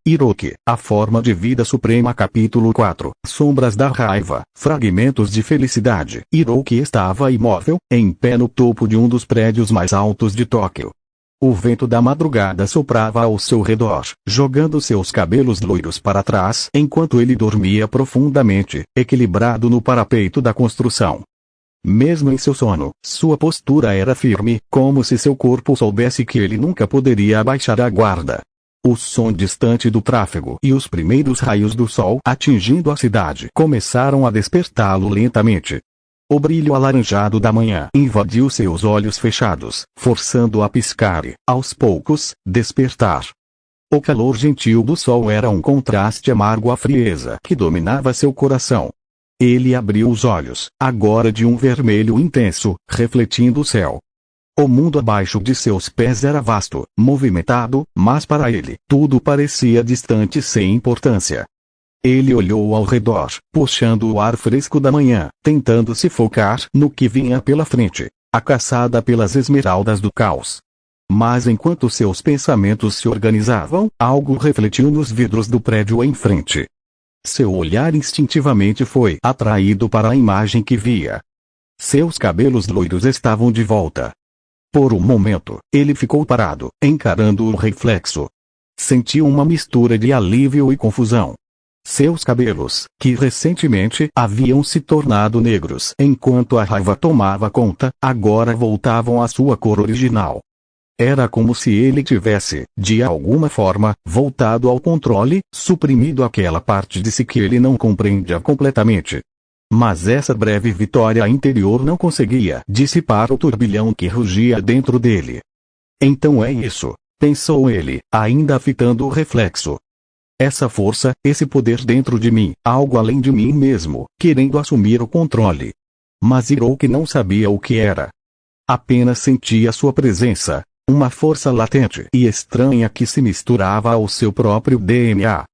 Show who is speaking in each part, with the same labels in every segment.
Speaker 1: Hiroki, a forma de vida suprema. Capítulo 4. Sombras da raiva, fragmentos de felicidade. Hiroki estava imóvel, em pé no topo de um dos prédios mais altos de Tóquio. O vento da madrugada soprava ao seu redor, jogando seus cabelos loiros para trás enquanto ele dormia profundamente, equilibrado no parapeito da construção. Mesmo em seu sono, sua postura era firme, como se seu corpo soubesse que ele nunca poderia abaixar a guarda. O som distante do tráfego e os primeiros raios do sol atingindo a cidade começaram a despertá-lo lentamente. O brilho alaranjado da manhã invadiu seus olhos fechados, forçando-o a piscar e, aos poucos, despertar. O calor gentil do sol era um contraste amargo à frieza que dominava seu coração. Ele abriu os olhos, agora de um vermelho intenso, refletindo o céu. O mundo abaixo de seus pés era vasto, movimentado, mas para ele, tudo parecia distante sem importância. Ele olhou ao redor, puxando o ar fresco da manhã, tentando se focar no que vinha pela frente, a caçada pelas esmeraldas do caos. Mas enquanto seus pensamentos se organizavam, algo refletiu nos vidros do prédio em frente. Seu olhar instintivamente foi atraído para a imagem que via. Seus cabelos loiros estavam de volta. Por um momento, ele ficou parado, encarando o reflexo. Sentiu uma mistura de alívio e confusão. Seus cabelos, que recentemente haviam se tornado negros enquanto a raiva tomava conta, agora voltavam à sua cor original. Era como se ele tivesse, de alguma forma, voltado ao controle, suprimido aquela parte de si que ele não compreendia completamente. Mas essa breve vitória interior não conseguia dissipar o turbilhão que rugia dentro dele. Então é isso, pensou ele, ainda fitando o reflexo. Essa força, esse poder dentro de mim, algo além de mim mesmo, querendo assumir o controle. Mas Hiroki não sabia o que era. Apenas sentia sua presença, uma força latente e estranha que se misturava ao seu próprio DNA.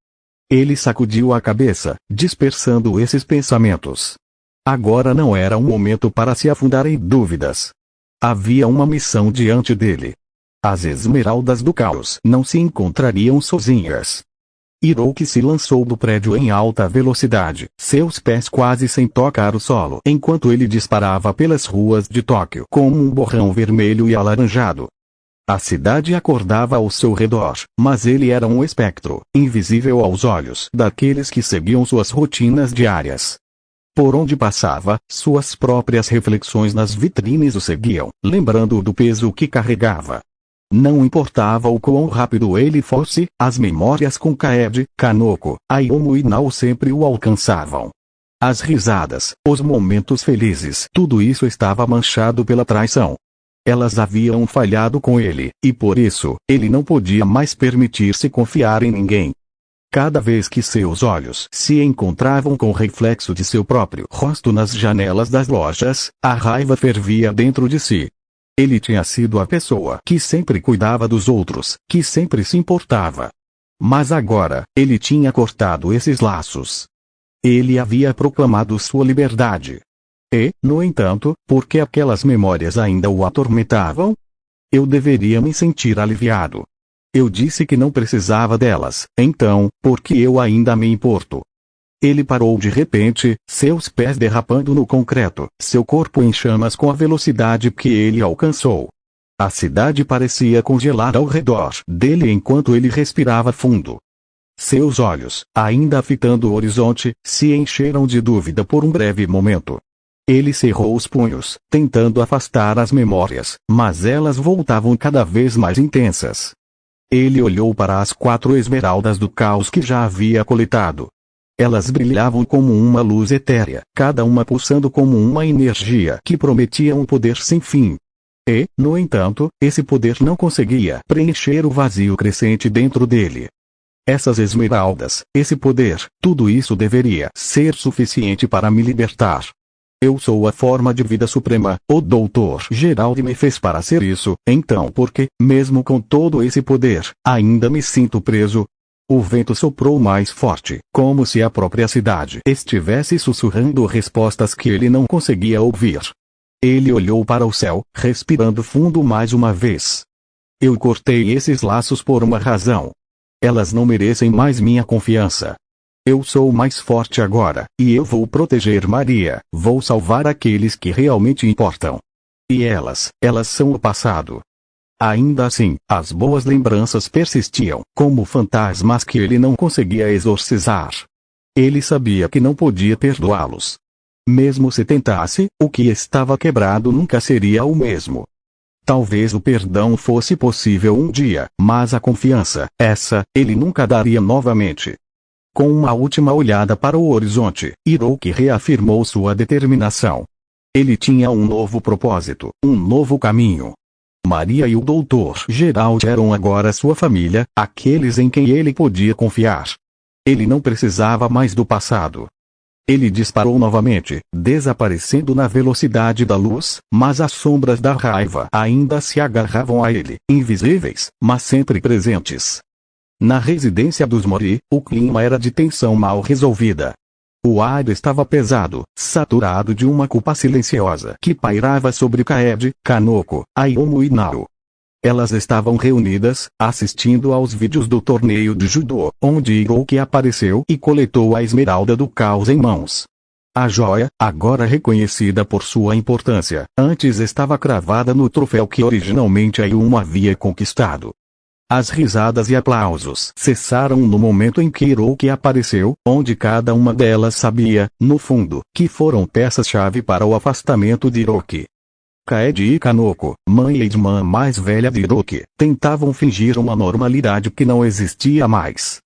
Speaker 1: Ele sacudiu a cabeça, dispersando esses pensamentos. Agora não era um momento para se afundar em dúvidas. Havia uma missão diante dele. As esmeraldas do caos não se encontrariam sozinhas. Hiroki se lançou do prédio em alta velocidade, seus pés quase sem tocar o solo, enquanto ele disparava pelas ruas de Tóquio como um borrão vermelho e alaranjado. A cidade acordava ao seu redor, mas ele era um espectro, invisível aos olhos daqueles que seguiam suas rotinas diárias. Por onde passava, suas próprias reflexões nas vitrines o seguiam, lembrando-o do peso que carregava. Não importava o quão rápido ele fosse, as memórias com Kaede, Kanoko, Aomo e Nao sempre o alcançavam. As risadas, os momentos felizes, tudo isso estava manchado pela traição. Elas haviam falhado com ele, e por isso, ele não podia mais permitir-se confiar em ninguém. Cada vez que seus olhos se encontravam com o reflexo de seu próprio rosto nas janelas das lojas, a raiva fervia dentro de si. Ele tinha sido a pessoa que sempre cuidava dos outros, que sempre se importava. Mas agora, ele tinha cortado esses laços. Ele havia proclamado sua liberdade. E, no entanto, por que aquelas memórias ainda o atormentavam? Eu deveria me sentir aliviado. Eu disse que não precisava delas, então, por que eu ainda me importo? Ele parou de repente, seus pés derrapando no concreto, seu corpo em chamas com a velocidade que ele alcançou. A cidade parecia congelar ao redor dele enquanto ele respirava fundo. Seus olhos, ainda fitando o horizonte, se encheram de dúvida por um breve momento. Ele cerrou os punhos, tentando afastar as memórias, mas elas voltavam cada vez mais intensas. Ele olhou para as 4 esmeraldas do caos que já havia coletado. Elas brilhavam como uma luz etérea, cada uma pulsando como uma energia que prometia um poder sem fim. E, no entanto, esse poder não conseguia preencher o vazio crescente dentro dele. Essas esmeraldas, esse poder, tudo isso deveria ser suficiente para me libertar. Eu sou a forma de vida suprema, o Doutor Gerald me fez para ser isso, então por que, mesmo com todo esse poder, ainda me sinto preso? O vento soprou mais forte, como se a própria cidade estivesse sussurrando respostas que ele não conseguia ouvir. Ele olhou para o céu, respirando fundo mais uma vez. Eu cortei esses laços por uma razão. Elas não merecem mais minha confiança. Eu sou mais forte agora, e eu vou proteger Maria, vou salvar aqueles que realmente importam. E elas são o passado. Ainda assim, as boas lembranças persistiam, como fantasmas que ele não conseguia exorcizar. Ele sabia que não podia perdoá-los. Mesmo se tentasse, o que estava quebrado nunca seria o mesmo. Talvez o perdão fosse possível um dia, mas a confiança, ele nunca daria novamente. Com uma última olhada para o horizonte, Hiroki reafirmou sua determinação. Ele tinha um novo propósito, um novo caminho. Maria e o Dr. Gerald eram agora sua família, aqueles em quem ele podia confiar. Ele não precisava mais do passado. Ele disparou novamente, desaparecendo na velocidade da luz, mas as sombras da raiva ainda se agarravam a ele, invisíveis, mas sempre presentes. Na residência dos Mori, o clima era de tensão mal resolvida. O ar estava pesado, saturado de uma culpa silenciosa que pairava sobre Kaede, Kanoko, Ayumu e Nao. Elas estavam reunidas, assistindo aos vídeos do torneio de judô, onde Hiroki apareceu e coletou a esmeralda do caos em mãos. A joia, agora reconhecida por sua importância, antes estava cravada no troféu que originalmente Ayumu havia conquistado. As risadas e aplausos cessaram no momento em que Hiroki apareceu, onde cada uma delas sabia, no fundo, que foram peças-chave para o afastamento de Hiroki. Kaede e Kanoko, mãe e irmã mais velha de Hiroki, tentavam fingir uma normalidade que não existia mais.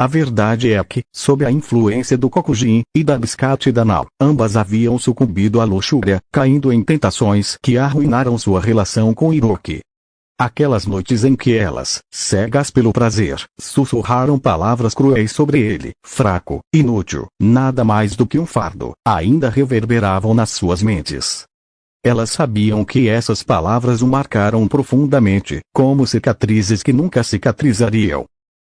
Speaker 1: A verdade é que, sob a influência do Kokujin e da Biscate da Nao, ambas haviam sucumbido à luxúria, caindo em tentações que arruinaram sua relação com Hiroki. Aquelas noites em que elas, cegas pelo prazer, sussurraram palavras cruéis sobre ele, fraco, inútil, nada mais do que um fardo, ainda reverberavam nas suas mentes. Elas sabiam que essas palavras o marcaram profundamente, como cicatrizes que nunca cicatrizariam.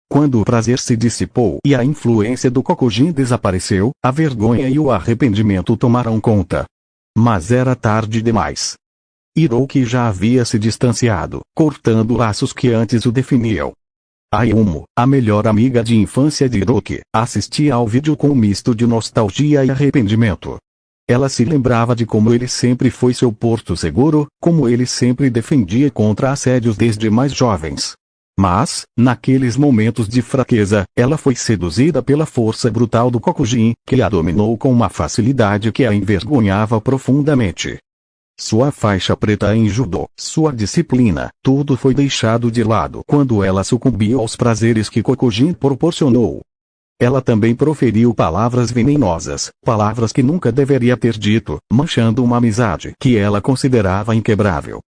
Speaker 1: Quando o prazer se dissipou e a influência do Kokujin desapareceu, a vergonha e o arrependimento tomaram conta. Mas era tarde demais. Hiroki já havia se distanciado, cortando laços que antes o definiam. Ayumu, a melhor amiga de infância de Hiroki, assistia ao vídeo com um misto de nostalgia e arrependimento. Ela se lembrava de como ele sempre foi seu porto seguro, como ele sempre defendia contra assédios desde mais jovens. Mas, naqueles momentos de fraqueza, ela foi seduzida pela força brutal do Kokujin, que a dominou com uma facilidade que a envergonhava profundamente. Sua faixa preta em judô, sua disciplina, tudo foi deixado de lado quando ela sucumbiu aos prazeres que Kokujin proporcionou. Ela também proferiu palavras venenosas, palavras que nunca deveria ter dito, manchando uma amizade que ela considerava inquebrável.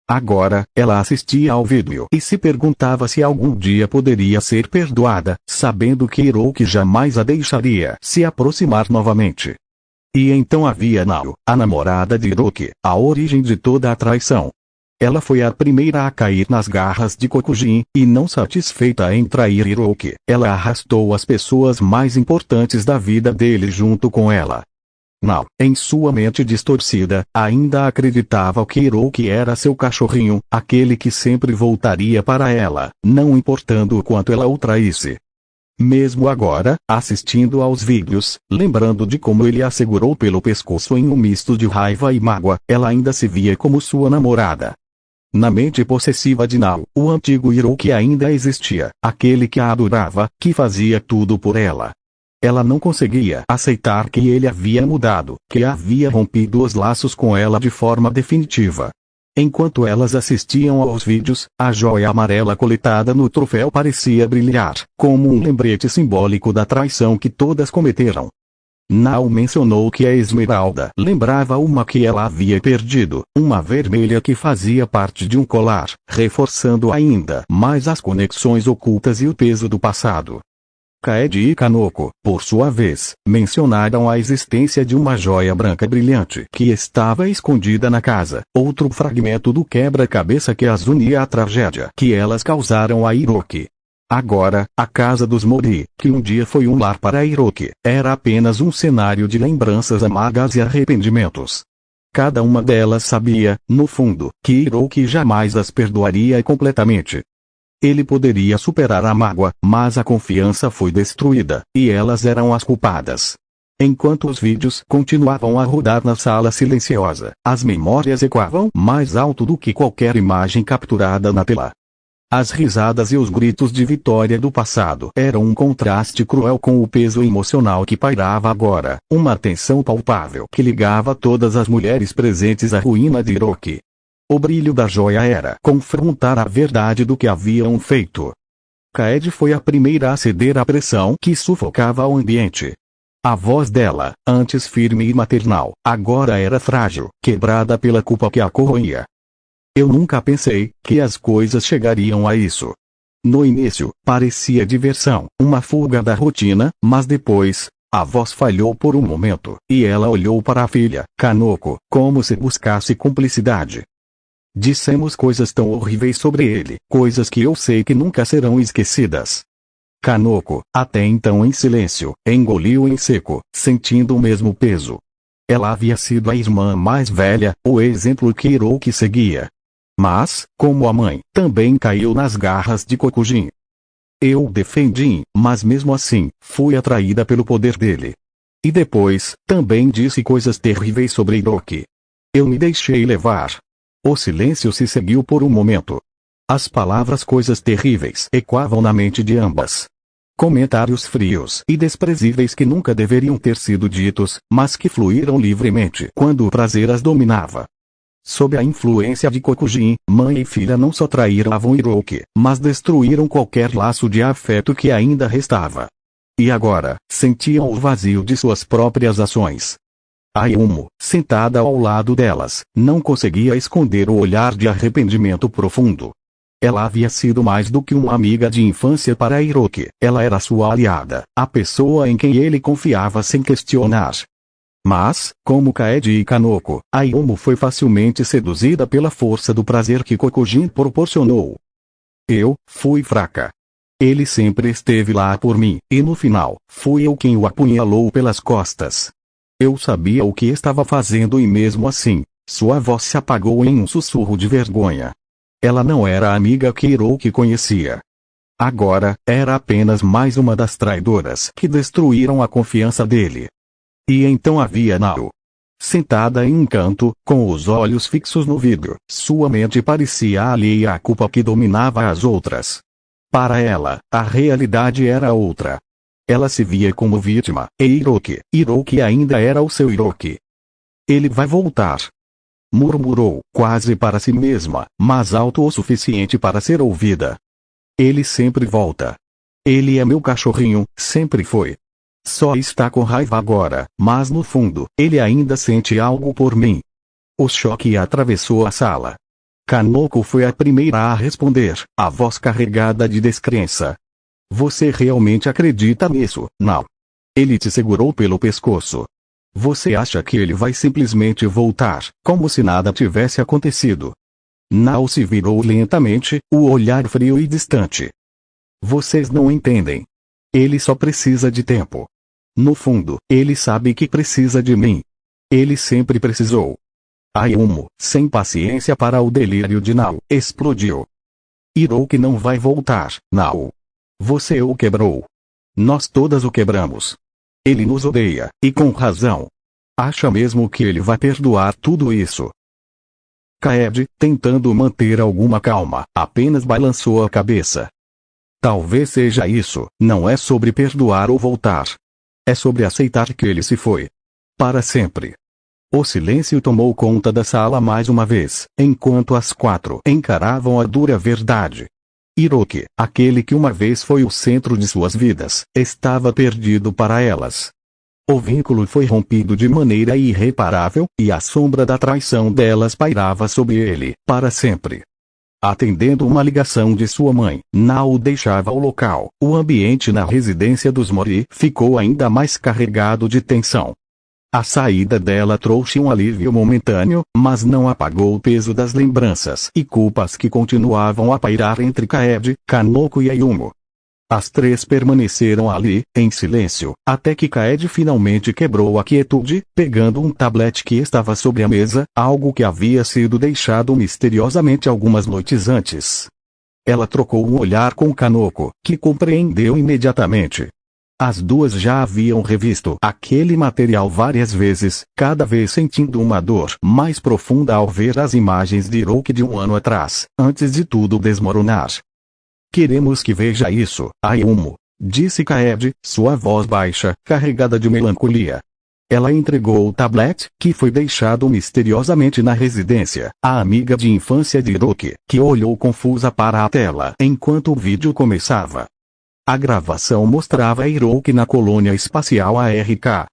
Speaker 1: Agora, ela assistia ao vídeo e se perguntava se algum dia poderia ser perdoada, sabendo que Hiroki jamais a deixaria se aproximar novamente. E então havia Nao, a namorada de Hiroki, a origem de toda a traição. Ela foi a primeira a cair nas garras de Kokujin, e não satisfeita em trair Hiroki, ela arrastou as pessoas mais importantes da vida dele junto com ela. Nao, em sua mente distorcida, ainda acreditava que Hiroki era seu cachorrinho, aquele que sempre voltaria para ela, não importando o quanto ela o traísse. Mesmo agora, assistindo aos vídeos, lembrando de como ele a segurou pelo pescoço em um misto de raiva e mágoa, ela ainda se via como sua namorada. Na mente possessiva de Nao, o antigo Hiroki ainda existia, aquele que a adorava, que fazia tudo por ela. Ela não conseguia aceitar que ele havia mudado, que havia rompido os laços com ela de forma definitiva. Enquanto elas assistiam aos vídeos, a joia amarela coletada no troféu parecia brilhar, como um lembrete simbólico da traição que todas cometeram. Nao mencionou que a esmeralda lembrava uma que ela havia perdido, uma vermelha que fazia parte de um colar, reforçando ainda mais as conexões ocultas e o peso do passado. Kaede e Kanoko, por sua vez, mencionaram a existência de uma joia branca brilhante que estava escondida na casa, outro fragmento do quebra-cabeça que as unia à tragédia que elas causaram a Hiroki. Agora, a casa dos Mori, que um dia foi um lar para Hiroki, era apenas um cenário de lembranças amargas e arrependimentos. Cada uma delas sabia, no fundo, que Hiroki jamais as perdoaria completamente. Ele poderia superar a mágoa, mas a confiança foi destruída, e elas eram as culpadas. Enquanto os vídeos continuavam a rodar na sala silenciosa, as memórias ecoavam mais alto do que qualquer imagem capturada na tela. As risadas e os gritos de vitória do passado eram um contraste cruel com o peso emocional que pairava agora, uma tensão palpável que ligava todas as mulheres presentes à ruína de Hiroki. O brilho da joia era confrontar a verdade do que haviam feito. Kaede foi a primeira a ceder à pressão que sufocava o ambiente. A voz dela, antes firme e maternal, agora era frágil, quebrada pela culpa que a corroía. Eu nunca pensei que as coisas chegariam a isso. No início, parecia diversão, uma fuga da rotina, mas depois, a voz falhou por um momento, e ela olhou para a filha, Kanoko, como se buscasse cumplicidade. Dissemos coisas tão horríveis sobre ele, coisas que eu sei que nunca serão esquecidas. Kanoko, até então em silêncio, engoliu em seco, sentindo o mesmo peso. Ela havia sido a irmã mais velha, o exemplo que Hiroki seguia. Mas, como a mãe, também caiu nas garras de Kokujin. Eu o defendi, mas mesmo assim, fui atraída pelo poder dele. E depois, também disse coisas terríveis sobre Hiroki. Eu me deixei levar. O silêncio se seguiu por um momento. As palavras coisas terríveis ecoavam na mente de ambas. Comentários frios e desprezíveis que nunca deveriam ter sido ditos, mas que fluíram livremente quando o prazer as dominava. Sob a influência de Kokujin, mãe e filha não só traíram Hiroki, mas destruíram qualquer laço de afeto que ainda restava. E agora, sentiam o vazio de suas próprias ações. Ayumu, sentada ao lado delas, não conseguia esconder o olhar de arrependimento profundo. Ela havia sido mais do que uma amiga de infância para Hiroki, ela era sua aliada, a pessoa em quem ele confiava sem questionar. Mas, como Kaede e Kanoko, Ayumu foi facilmente seduzida pela força do prazer que Kokujin proporcionou. Eu fui fraca. Ele sempre esteve lá por mim, e no final, fui eu quem o apunhalou pelas costas. Eu sabia o que estava fazendo e mesmo assim, sua voz se apagou em um sussurro de vergonha. Ela não era a amiga que Hiroki conhecia. Agora, era apenas mais uma das traidoras que destruíram a confiança dele. E então havia Nao. Sentada em um canto, com os olhos fixos no vidro, sua mente parecia alheia à culpa que dominava as outras. Para ela, a realidade era outra. Ela se via como vítima, e Hiroki ainda era o seu Hiroki. Ele vai voltar. Murmurou, quase para si mesma, mas alto o suficiente para ser ouvida. Ele sempre volta. Ele é meu cachorrinho, sempre foi. Só está com raiva agora, mas no fundo, ele ainda sente algo por mim. O choque atravessou a sala. Kanoko foi a primeira a responder, a voz carregada de descrença. Você realmente acredita nisso, não? Ele te segurou pelo pescoço. Você acha que ele vai simplesmente voltar, como se nada tivesse acontecido? Nao se virou lentamente, o olhar frio e distante. Vocês não entendem. Ele só precisa de tempo. No fundo, ele sabe que precisa de mim. Ele sempre precisou. Ayumu, sem paciência para o delírio de Nao, explodiu. Hiroki não vai voltar, Nao. Você o quebrou. Nós todas o quebramos. Ele nos odeia, e com razão. Acha mesmo que ele vai perdoar tudo isso? Kaede, tentando manter alguma calma, apenas balançou a cabeça. Talvez seja isso, não é sobre perdoar ou voltar. É sobre aceitar que ele se foi. Para sempre. O silêncio tomou conta da sala mais uma vez, enquanto as quatro encaravam a dura verdade. Hiroki, aquele que uma vez foi o centro de suas vidas, estava perdido para elas. O vínculo foi rompido de maneira irreparável, e a sombra da traição delas pairava sobre ele, para sempre. Atendendo uma ligação de sua mãe, Nao deixava o local. O ambiente na residência dos Mori ficou ainda mais carregado de tensão. A saída dela trouxe um alívio momentâneo, mas não apagou o peso das lembranças e culpas que continuavam a pairar entre Kaede, Kanoko e Ayumu. As três permaneceram ali, em silêncio, até que Kaede finalmente quebrou a quietude, pegando um tablete que estava sobre a mesa, algo que havia sido deixado misteriosamente algumas noites antes. Ela trocou um olhar com Kanoko, que compreendeu imediatamente. As duas já haviam revisto aquele material várias vezes, cada vez sentindo uma dor mais profunda ao ver as imagens de Hiroki de um ano atrás, antes de tudo desmoronar. Queremos que veja isso, Ayumu, disse Kaede, sua voz baixa, carregada de melancolia. Ela entregou o tablet, que foi deixado misteriosamente na residência, à amiga de infância de Hiroki, que olhou confusa para a tela enquanto o vídeo começava. A gravação mostrava Hiroki na colônia espacial ARK.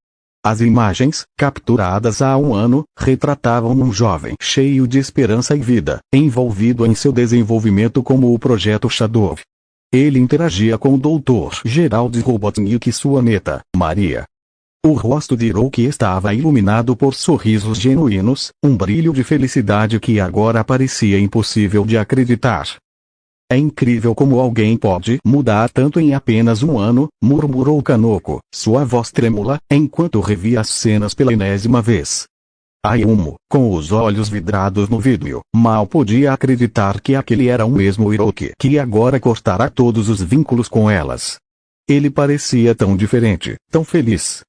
Speaker 1: As imagens, capturadas há um ano, retratavam um jovem cheio de esperança e vida, envolvido em seu desenvolvimento como o Projeto Shadow. Ele interagia com o Dr. Gerald Robotnik e sua neta, Maria. O rosto de Hiroki estava iluminado por sorrisos genuínos, um brilho de felicidade que agora parecia impossível de acreditar. É incrível como alguém pode mudar tanto em apenas um ano, murmurou Kanoko, sua voz trêmula, enquanto revia as cenas pela enésima vez. Ayumu, com os olhos vidrados no vídeo, mal podia acreditar que aquele era o mesmo Hiroki que agora cortara todos os vínculos com elas. Ele parecia tão diferente, tão feliz.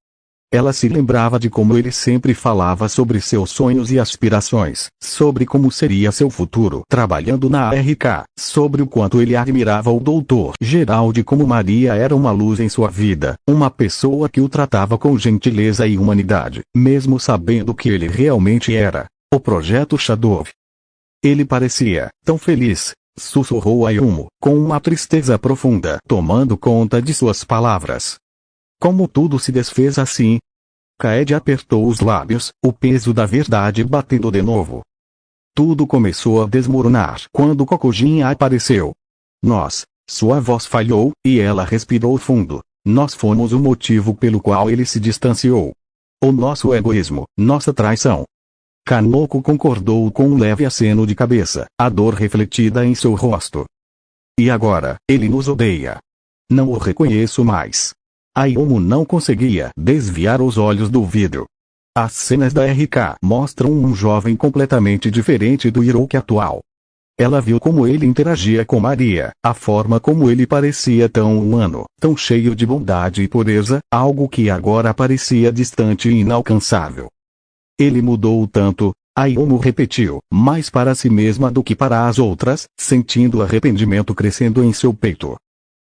Speaker 1: Ela se lembrava de como ele sempre falava sobre seus sonhos e aspirações, sobre como seria seu futuro trabalhando na ARK, sobre o quanto ele admirava o Dr. Gerald e como Maria era uma luz em sua vida, uma pessoa que o tratava com gentileza e humanidade, mesmo sabendo que ele realmente era o Projeto Shadow. Ele parecia tão feliz, sussurrou Ayumu, com uma tristeza profunda tomando conta de suas palavras. Como tudo se desfez assim? Kaede apertou os lábios, o peso da verdade batendo de novo. Tudo começou a desmoronar quando Kokujin apareceu. Sua voz falhou, e ela respirou fundo. Nós fomos o motivo pelo qual ele se distanciou. O nosso egoísmo, nossa traição. Kanoko concordou com um leve aceno de cabeça, a dor refletida em seu rosto. E agora, ele nos odeia. Não o reconheço mais. Ayumu não conseguia desviar os olhos do vídeo. As cenas da RK mostram um jovem completamente diferente do Hiroki atual. Ela viu como ele interagia com Maria, a forma como ele parecia tão humano, tão cheio de bondade e pureza, algo que agora parecia distante e inalcançável. Ele mudou tanto, Ayumu repetiu, mais para si mesma do que para as outras, sentindo arrependimento crescendo em seu peito.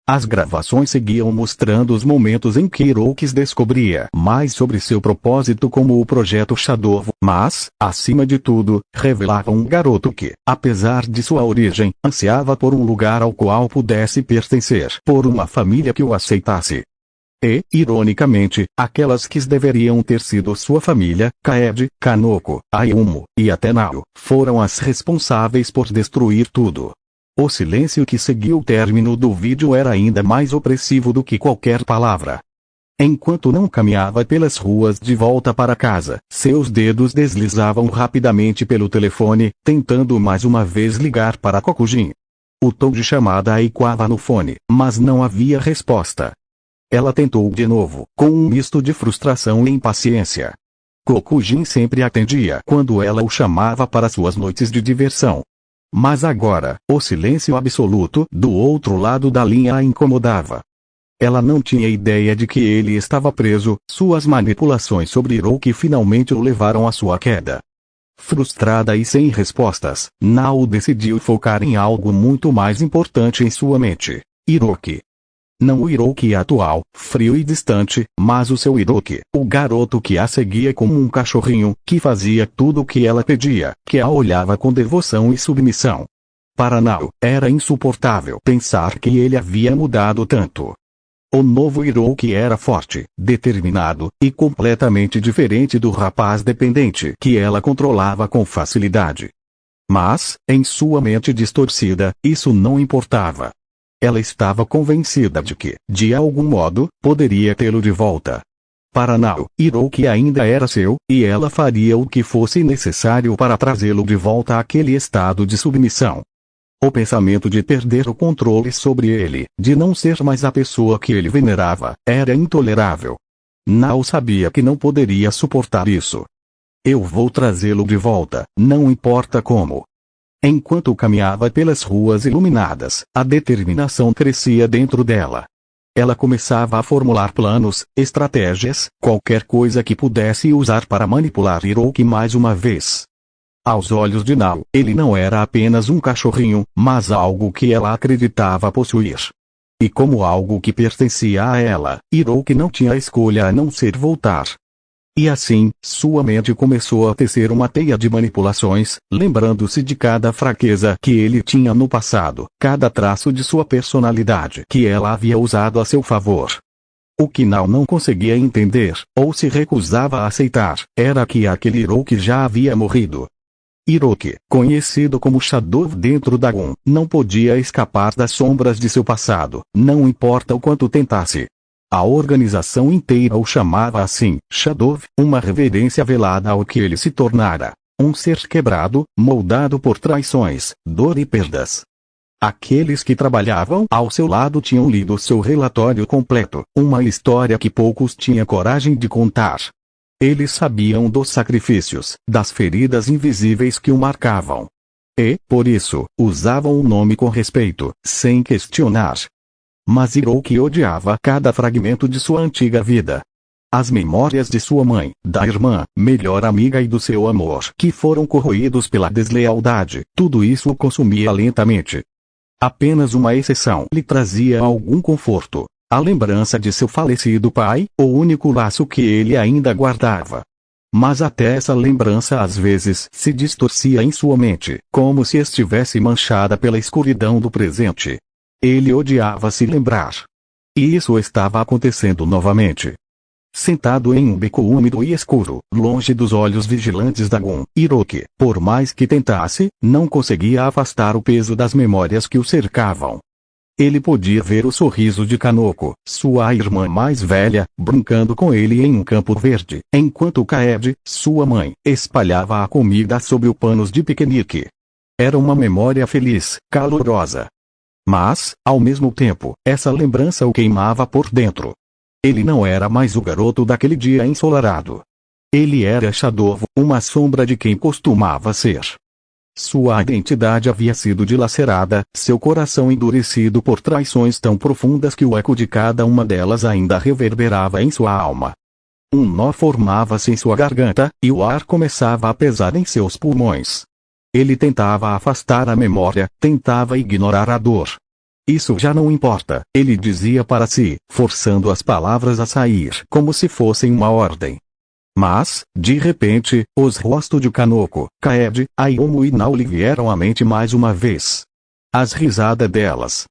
Speaker 1: As gravações seguiam mostrando os momentos em que Hiroki descobria mais sobre seu propósito como o Projeto Shadow, mas, acima de tudo, revelavam um garoto que, apesar de sua origem, ansiava por um lugar ao qual pudesse pertencer, por uma família que o aceitasse. E, ironicamente, aquelas que deveriam ter sido sua família, Kaede, Kanoko, Ayumu, e até Nao, foram as responsáveis por destruir tudo. O silêncio que seguiu o término do vídeo era ainda mais opressivo do que qualquer palavra. Enquanto não caminhava pelas ruas de volta para casa, seus dedos deslizavam rapidamente pelo telefone, tentando mais uma vez ligar para Kokujin. O tom de chamada ecoava no fone, mas não havia resposta. Ela tentou de novo, com um misto de frustração e impaciência. Kokujin sempre atendia quando ela o chamava para suas noites de diversão. Mas agora, o silêncio absoluto do outro lado da linha a incomodava. Ela não tinha ideia de que ele estava preso, suas manipulações sobre Hiroki finalmente o levaram à sua queda. Frustrada e sem respostas, Nao decidiu focar em algo muito mais importante em sua mente: Hiroki. Não o Hiroki atual, frio e distante, mas o seu Hiroki, o garoto que a seguia como um cachorrinho, que fazia tudo o que ela pedia, que a olhava com devoção e submissão. Para Nao, era insuportável pensar que ele havia mudado tanto. O novo Hiroki era forte, determinado, e completamente diferente do rapaz dependente que ela controlava com facilidade. Mas, em sua mente distorcida, isso não importava. Ela estava convencida de que, de algum modo, poderia tê-lo de volta. Para Nao, Hiroki ainda era seu, e ela faria o que fosse necessário para trazê-lo de volta àquele estado de submissão. O pensamento de perder o controle sobre ele, de não ser mais a pessoa que ele venerava, era intolerável. Nao sabia que não poderia suportar isso. Eu vou trazê-lo de volta, não importa como. Enquanto caminhava pelas ruas iluminadas, a determinação crescia dentro dela. Ela começava a formular planos, estratégias, qualquer coisa que pudesse usar para manipular Hiroki mais uma vez. Aos olhos de Nao, ele não era apenas um cachorrinho, mas algo que ela acreditava possuir. E como algo que pertencia a ela, Hiroki não tinha escolha a não ser voltar. E assim, sua mente começou a tecer uma teia de manipulações, lembrando-se de cada fraqueza que ele tinha no passado, cada traço de sua personalidade que ela havia usado a seu favor. O que Nao não conseguia entender, ou se recusava a aceitar, era que aquele Hiroki já havia morrido. Hiroki, conhecido como Shadow dentro da GUN, não podia escapar das sombras de seu passado, não importa o quanto tentasse. A organização inteira o chamava assim, Shadow, uma reverência velada ao que ele se tornara. Um ser quebrado, moldado por traições, dor e perdas. Aqueles que trabalhavam ao seu lado tinham lido seu relatório completo, uma história que poucos tinham coragem de contar. Eles sabiam dos sacrifícios, das feridas invisíveis que o marcavam. E, por isso, usavam o nome com respeito, sem questionar. Mas Hiroki odiava cada fragmento de sua antiga vida. As memórias de sua mãe, da irmã, melhor amiga e do seu amor que foram corroídos pela deslealdade, tudo isso o consumia lentamente. Apenas uma exceção lhe trazia algum conforto. A lembrança de seu falecido pai, o único laço que ele ainda guardava. Mas até essa lembrança às vezes se distorcia em sua mente, como se estivesse manchada pela escuridão do presente. Ele odiava se lembrar. E isso estava acontecendo novamente. Sentado em um beco úmido e escuro, longe dos olhos vigilantes da GUN, Hiroki, por mais que tentasse, não conseguia afastar o peso das memórias que o cercavam. Ele podia ver o sorriso de Kanoko, sua irmã mais velha, brincando com ele em um campo verde, enquanto Kaede, sua mãe, espalhava a comida sobre o panos de piquenique. Era uma memória feliz, calorosa. Mas, ao mesmo tempo, essa lembrança o queimava por dentro. Ele não era mais o garoto daquele dia ensolarado. Ele era Shadow, uma sombra de quem costumava ser. Sua identidade havia sido dilacerada, seu coração endurecido por traições tão profundas que o eco de cada uma delas ainda reverberava em sua alma. Um nó formava-se em sua garganta, e o ar começava a pesar em seus pulmões. Ele tentava afastar a memória, tentava ignorar a dor. Isso já não importa, ele dizia para si, forçando as palavras a sair como se fossem uma ordem. Mas, de repente, os rostos de Kanoko, Kaede, Ayomu e Nao lhe vieram à mente mais uma vez. As risadas delas.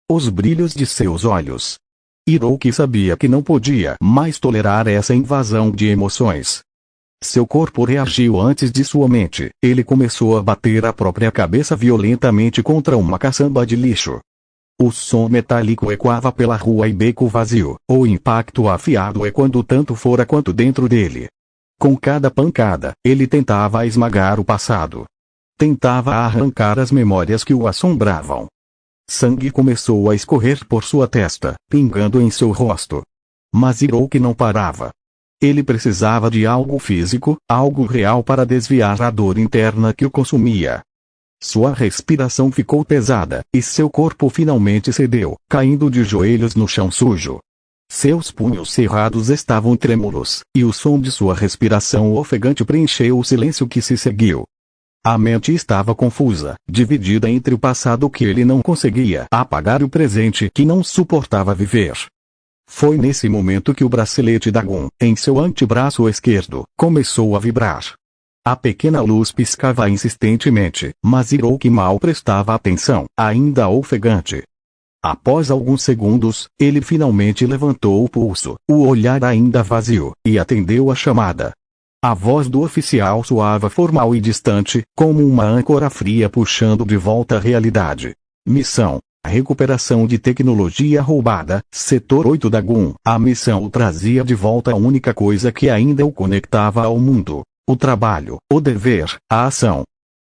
Speaker 1: Os brilhos de seus olhos. Hiroki sabia que não podia mais tolerar essa invasão de emoções. Seu corpo reagiu antes de sua mente. Ele começou a bater a própria cabeça violentamente contra uma caçamba de lixo. O som metálico ecoava pela rua e beco vazio. O impacto afiado ecoando tanto fora quanto dentro dele. Com cada pancada, ele tentava esmagar o passado. Tentava arrancar as memórias que o assombravam. Sangue começou a escorrer por sua testa, pingando em seu rosto. Mas Hiroki não parava. Ele precisava de algo físico, algo real para desviar a dor interna que o consumia. Sua respiração ficou pesada, e seu corpo finalmente cedeu, caindo de joelhos no chão sujo. Seus punhos cerrados estavam trêmulos, e o som de sua respiração ofegante preencheu o silêncio que se seguiu. A mente estava confusa, dividida entre o passado que ele não conseguia apagar e o presente que não suportava viver. Foi nesse momento que o bracelete da GUN, em seu antebraço esquerdo, começou a vibrar. A pequena luz piscava insistentemente, mas Hiroki mal prestava atenção, ainda ofegante. Após alguns segundos, ele finalmente levantou o pulso, o olhar ainda vazio, e atendeu a chamada. A voz do oficial soava formal e distante, como uma âncora fria puxando de volta a realidade. Missão: recuperação de tecnologia roubada, setor 8 da GUN. A missão o trazia de volta a única coisa que ainda o conectava ao mundo: o trabalho, o dever, a ação.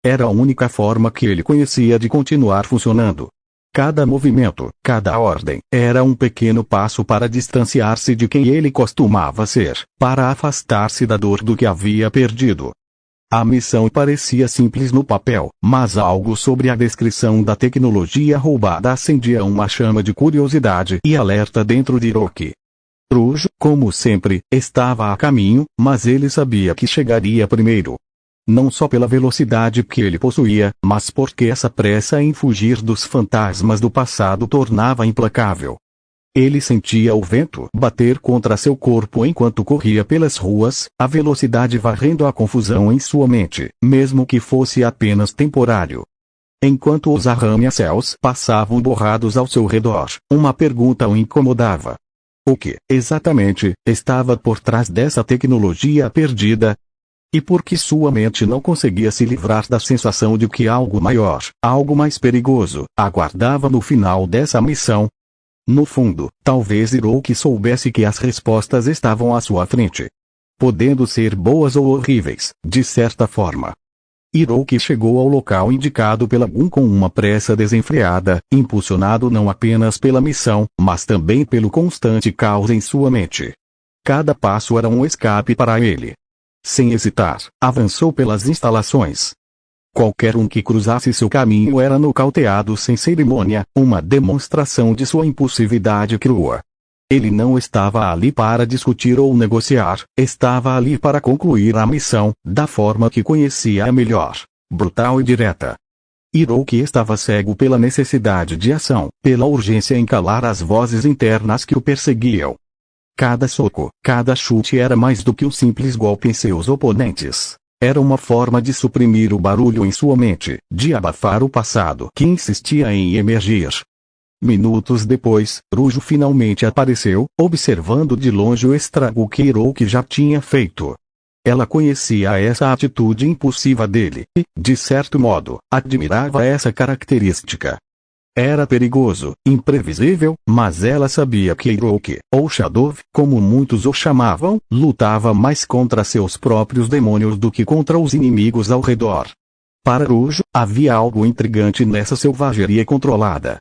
Speaker 1: Era a única forma que ele conhecia de continuar funcionando. Cada movimento, cada ordem, era um pequeno passo para distanciar-se de quem ele costumava ser, para afastar-se da dor do que havia perdido. A missão parecia simples no papel, mas algo sobre a descrição da tecnologia roubada acendia uma chama de curiosidade e alerta dentro de Hiroki. Rujo, como sempre, estava a caminho, mas ele sabia que chegaria primeiro. Não só pela velocidade que ele possuía, mas porque essa pressa em fugir dos fantasmas do passado tornava implacável. Ele sentia o vento bater contra seu corpo enquanto corria pelas ruas, a velocidade varrendo a confusão em sua mente, mesmo que fosse apenas temporário. Enquanto os arranha-céus passavam borrados ao seu redor, uma pergunta o incomodava. O que, exatamente, estava por trás dessa tecnologia perdida? E por que sua mente não conseguia se livrar da sensação de que algo maior, algo mais perigoso, aguardava no final dessa missão? No fundo, talvez Hiroki soubesse que as respostas estavam à sua frente. Podendo ser boas ou horríveis, de certa forma. Hiroki chegou ao local indicado pela Gun com uma pressa desenfreada, impulsionado não apenas pela missão, mas também pelo constante caos em sua mente. Cada passo era um escape para ele. Sem hesitar, avançou pelas instalações. Qualquer um que cruzasse seu caminho era nocauteado sem cerimônia, uma demonstração de sua impulsividade crua. Ele não estava ali para discutir ou negociar, estava ali para concluir a missão, da forma que conhecia a melhor, brutal e direta. Hiroki estava cego pela necessidade de ação, pela urgência em calar as vozes internas que o perseguiam. Cada soco, cada chute era mais do que um simples golpe em seus oponentes. Era uma forma de suprimir o barulho em sua mente, de abafar o passado que insistia em emergir. Minutos depois, Rujo finalmente apareceu, observando de longe o estrago que Hiroki já tinha feito. Ela conhecia essa atitude impulsiva dele, e, de certo modo, admirava essa característica. Era perigoso, imprevisível, mas ela sabia que Hiroki, ou Shadow, como muitos o chamavam, lutava mais contra seus próprios demônios do que contra os inimigos ao redor. Para Rujo, havia algo intrigante nessa selvageria controlada.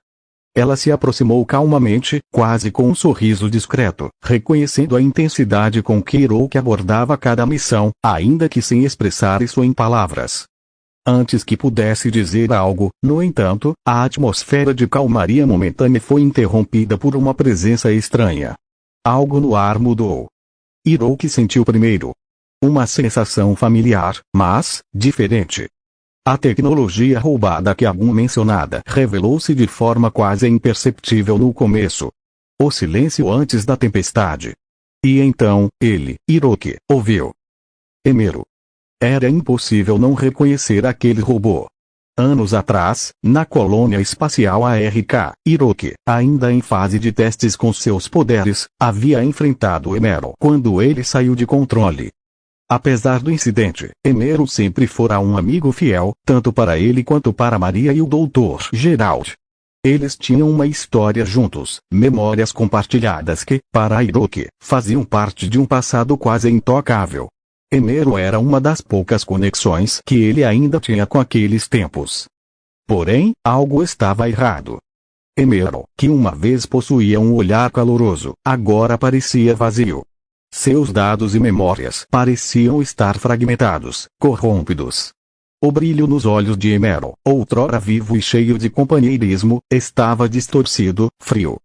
Speaker 1: Ela se aproximou calmamente, quase com um sorriso discreto, reconhecendo a intensidade com que Hiroki abordava cada missão, ainda que sem expressar isso em palavras. Antes que pudesse dizer algo, no entanto, a atmosfera de calmaria momentânea foi interrompida por uma presença estranha. Algo no ar mudou. Hiroki sentiu primeiro uma sensação familiar, mas diferente. A tecnologia roubada que a Gun mencionada revelou-se de forma quase imperceptível no começo. O silêncio antes da tempestade. E então, ele, Hiroki, ouviu. Emeru. Era impossível não reconhecer aquele robô. Anos atrás, na colônia espacial ARK, Hiroki, ainda em fase de testes com seus poderes, havia enfrentado Emeru quando ele saiu de controle. Apesar do incidente, Emeru sempre fora um amigo fiel, tanto para ele quanto para Maria e o Dr. Gerald. Eles tinham uma história juntos, memórias compartilhadas que, para Hiroki, faziam parte de um passado quase intocável. Emeru era uma das poucas conexões que ele ainda tinha com aqueles tempos. Porém, algo estava errado. Emeru, que uma vez possuía um olhar caloroso, agora parecia vazio. Seus dados e memórias pareciam estar fragmentados, corrompidos. O brilho nos olhos de Emeru, outrora vivo e cheio de companheirismo, estava distorcido, frio.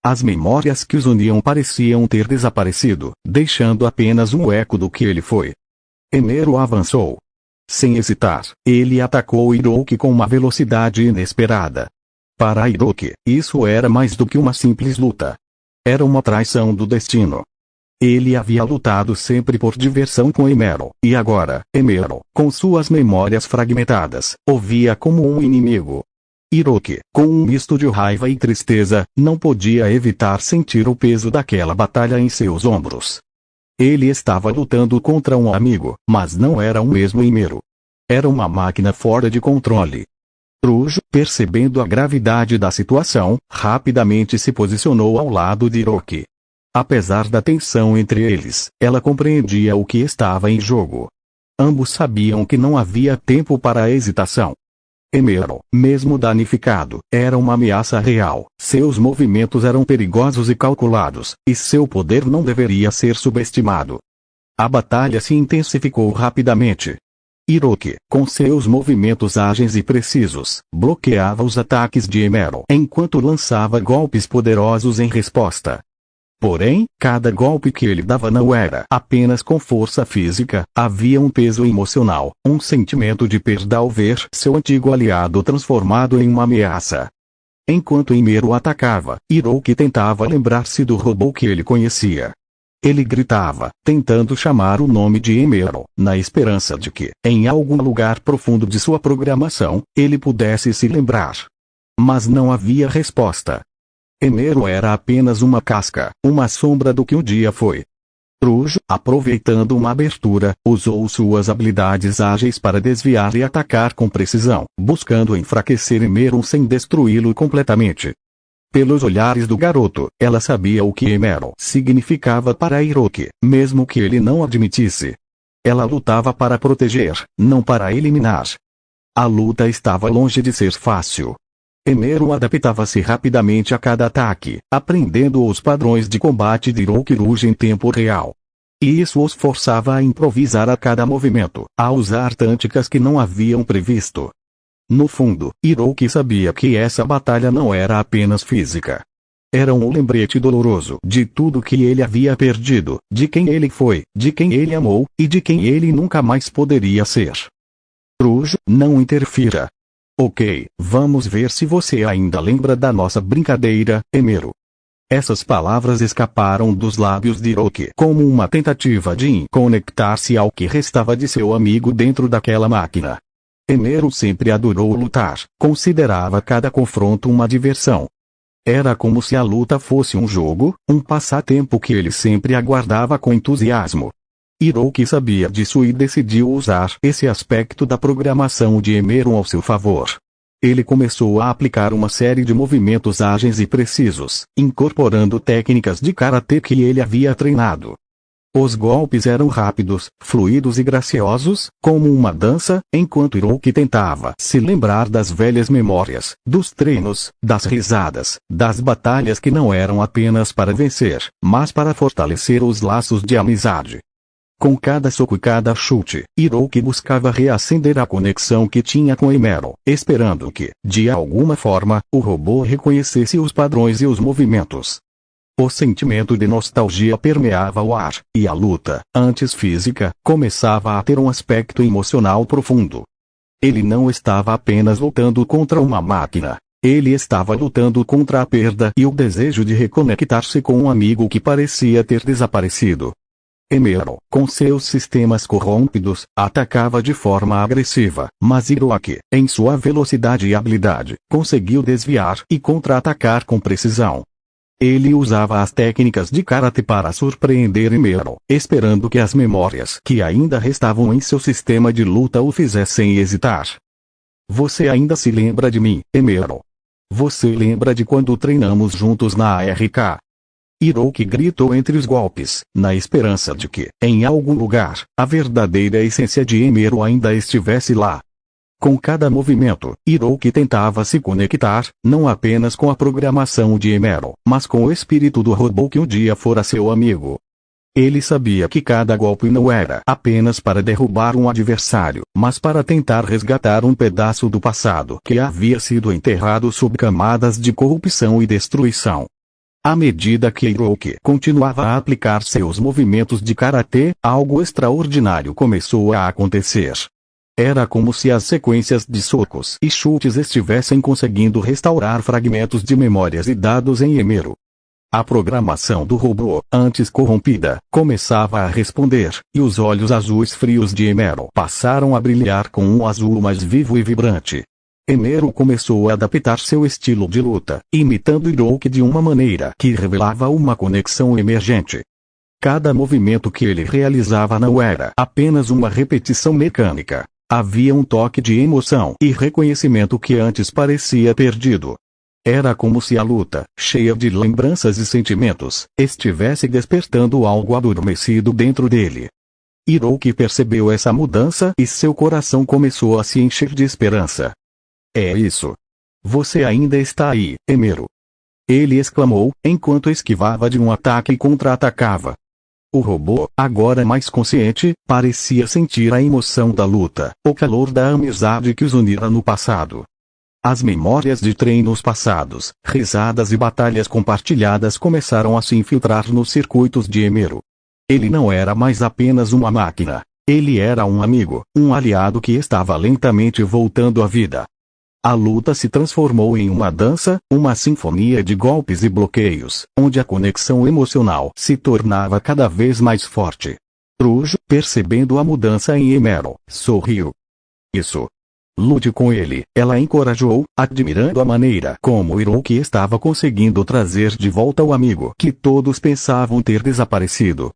Speaker 1: As memórias que os uniam pareciam ter desaparecido, deixando apenas um eco do que ele foi. Emeru avançou. Sem hesitar, ele atacou Hiroki com uma velocidade inesperada. Para Hiroki, isso era mais do que uma simples luta. Era uma traição do destino. Ele havia lutado sempre por diversão com Emeru, e agora, Emeru, com suas memórias fragmentadas, o via como um inimigo. Hiroki, com um misto de raiva e tristeza, não podia evitar sentir o peso daquela batalha em seus ombros. Ele estava lutando contra um amigo, mas não era o mesmo Emeru. Era uma máquina fora de controle. Rujo, percebendo a gravidade da situação, rapidamente se posicionou ao lado de Hiroki. Apesar da tensão entre eles, ela compreendia o que estava em jogo. Ambos sabiam que não havia tempo para a hesitação. Emeru, mesmo danificado, era uma ameaça real, seus movimentos eram perigosos e calculados, e seu poder não deveria ser subestimado. A batalha se intensificou rapidamente. Hiroki, com seus movimentos ágeis e precisos, bloqueava os ataques de Emero enquanto lançava golpes poderosos em resposta. Porém, cada golpe que ele dava não era apenas com força física, havia um peso emocional, um sentimento de perda ao ver seu antigo aliado transformado em uma ameaça. Enquanto Emero atacava, Hiroki tentava lembrar-se do robô que ele conhecia. Ele gritava, tentando chamar o nome de Emero, na esperança de que, em algum lugar profundo de sua programação, ele pudesse se lembrar. Mas não havia resposta. Emero era apenas uma casca, uma sombra do que um dia foi. Trujo, aproveitando uma abertura, usou suas habilidades ágeis para desviar e atacar com precisão, buscando enfraquecer Emero sem destruí-lo completamente. Pelos olhares do garoto, ela sabia o que Emero significava para Hiroki, mesmo que ele não admitisse. Ela lutava para proteger, não para eliminar. A luta estava longe de ser fácil. Emero adaptava-se rapidamente a cada ataque, aprendendo os padrões de combate de Hiroki em tempo real. E isso os forçava a improvisar a cada movimento, a usar táticas que não haviam previsto. No fundo, Hiroki sabia que essa batalha não era apenas física. Era um lembrete doloroso de tudo que ele havia perdido, de quem ele foi, de quem ele amou, e de quem ele nunca mais poderia ser. Trujo, não interfira. Ok, vamos ver se você ainda lembra da nossa brincadeira, Emero. Essas palavras escaparam dos lábios de Hiroki como uma tentativa de conectar-se ao que restava de seu amigo dentro daquela máquina. Emero sempre adorou lutar, considerava cada confronto uma diversão. Era como se a luta fosse um jogo, um passatempo que ele sempre aguardava com entusiasmo. Hiroki sabia disso e decidiu usar esse aspecto da programação de Emero ao seu favor. Ele começou a aplicar uma série de movimentos ágeis e precisos, incorporando técnicas de karatê que ele havia treinado. Os golpes eram rápidos, fluidos e graciosos, como uma dança, enquanto Hiroki tentava se lembrar das velhas memórias, dos treinos, das risadas, das batalhas que não eram apenas para vencer, mas para fortalecer os laços de amizade. Com cada soco e cada chute, Hiroki buscava reacender a conexão que tinha com Emero, esperando que, de alguma forma, o robô reconhecesse os padrões e os movimentos. O sentimento de nostalgia permeava o ar, e a luta, antes física, começava a ter um aspecto emocional profundo. Ele não estava apenas lutando contra uma máquina. Ele estava lutando contra a perda e o desejo de reconectar-se com um amigo que parecia ter desaparecido. Emero, com seus sistemas corrompidos, atacava de forma agressiva, mas Hiroki, em sua velocidade e habilidade, conseguiu desviar e contra-atacar com precisão. Ele usava as técnicas de karatê para surpreender Emero, esperando que as memórias que ainda restavam em seu sistema de luta o fizessem hesitar. Você ainda se lembra de mim, Emero? Você lembra de quando treinamos juntos na ARK? Hiroki gritou entre os golpes, na esperança de que, em algum lugar, a verdadeira essência de Emero ainda estivesse lá. Com cada movimento, Hiroki tentava se conectar, não apenas com a programação de Emero, mas com o espírito do robô que um dia fora seu amigo. Ele sabia que cada golpe não era apenas para derrubar um adversário, mas para tentar resgatar um pedaço do passado que havia sido enterrado sob camadas de corrupção e destruição. À medida que Hiroki continuava a aplicar seus movimentos de karatê, algo extraordinário começou a acontecer. Era como se as sequências de socos e chutes estivessem conseguindo restaurar fragmentos de memórias e dados em Emero. A programação do robô, antes corrompida, começava a responder, e os olhos azuis frios de Emero passaram a brilhar com um azul mais vivo e vibrante. Emero começou a adaptar seu estilo de luta, imitando Hiroki de uma maneira que revelava uma conexão emergente. Cada movimento que ele realizava não era apenas uma repetição mecânica. Havia um toque de emoção e reconhecimento que antes parecia perdido. Era como se a luta, cheia de lembranças e sentimentos, estivesse despertando algo adormecido dentro dele. Hiroki percebeu essa mudança e seu coração começou a se encher de esperança. É isso. Você ainda está aí, Emero. Ele exclamou, enquanto esquivava de um ataque e contra-atacava. O robô, agora mais consciente, parecia sentir a emoção da luta, o calor da amizade que os unira no passado. As memórias de treinos passados, risadas e batalhas compartilhadas começaram a se infiltrar nos circuitos de Emeru. Ele não era mais apenas uma máquina. Ele era um amigo, um aliado que estava lentamente voltando à vida. A luta se transformou em uma dança, uma sinfonia de golpes e bloqueios, onde a conexão emocional se tornava cada vez mais forte. Rujo, percebendo a mudança em Emeru, sorriu. Isso. Lute com ele, ela encorajou, admirando a maneira como Hiroki estava conseguindo trazer de volta o amigo que todos pensavam ter desaparecido.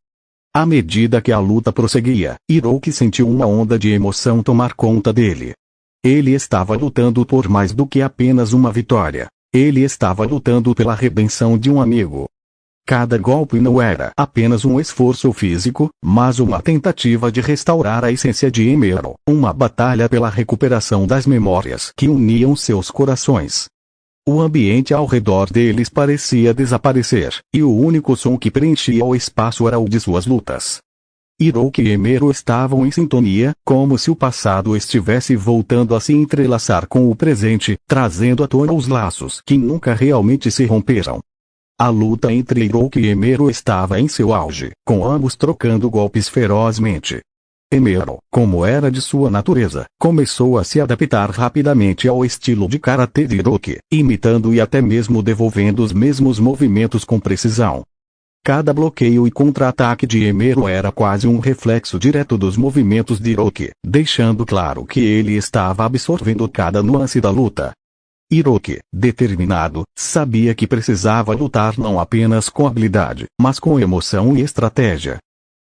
Speaker 1: À medida que a luta prosseguia, Hiroki sentiu uma onda de emoção tomar conta dele. Ele estava lutando por mais do que apenas uma vitória. Ele estava lutando pela redenção de um amigo. Cada golpe não era apenas um esforço físico, mas uma tentativa de restaurar a essência de Emeru, uma batalha pela recuperação das memórias que uniam seus corações. O ambiente ao redor deles parecia desaparecer, e o único som que preenchia o espaço era o de suas lutas. Hiroki e Emeru estavam em sintonia, como se o passado estivesse voltando a se entrelaçar com o presente, trazendo à tona os laços que nunca realmente se romperam. A luta entre Hiroki e Emeru estava em seu auge, com ambos trocando golpes ferozmente. Emeru, como era de sua natureza, começou a se adaptar rapidamente ao estilo de karatê de Hiroki, imitando e até mesmo devolvendo os mesmos movimentos com precisão. Cada bloqueio e contra-ataque de Emeru era quase um reflexo direto dos movimentos de Hiroki, deixando claro que ele estava absorvendo cada nuance da luta. Hiroki, determinado, sabia que precisava lutar não apenas com habilidade, mas com emoção e estratégia.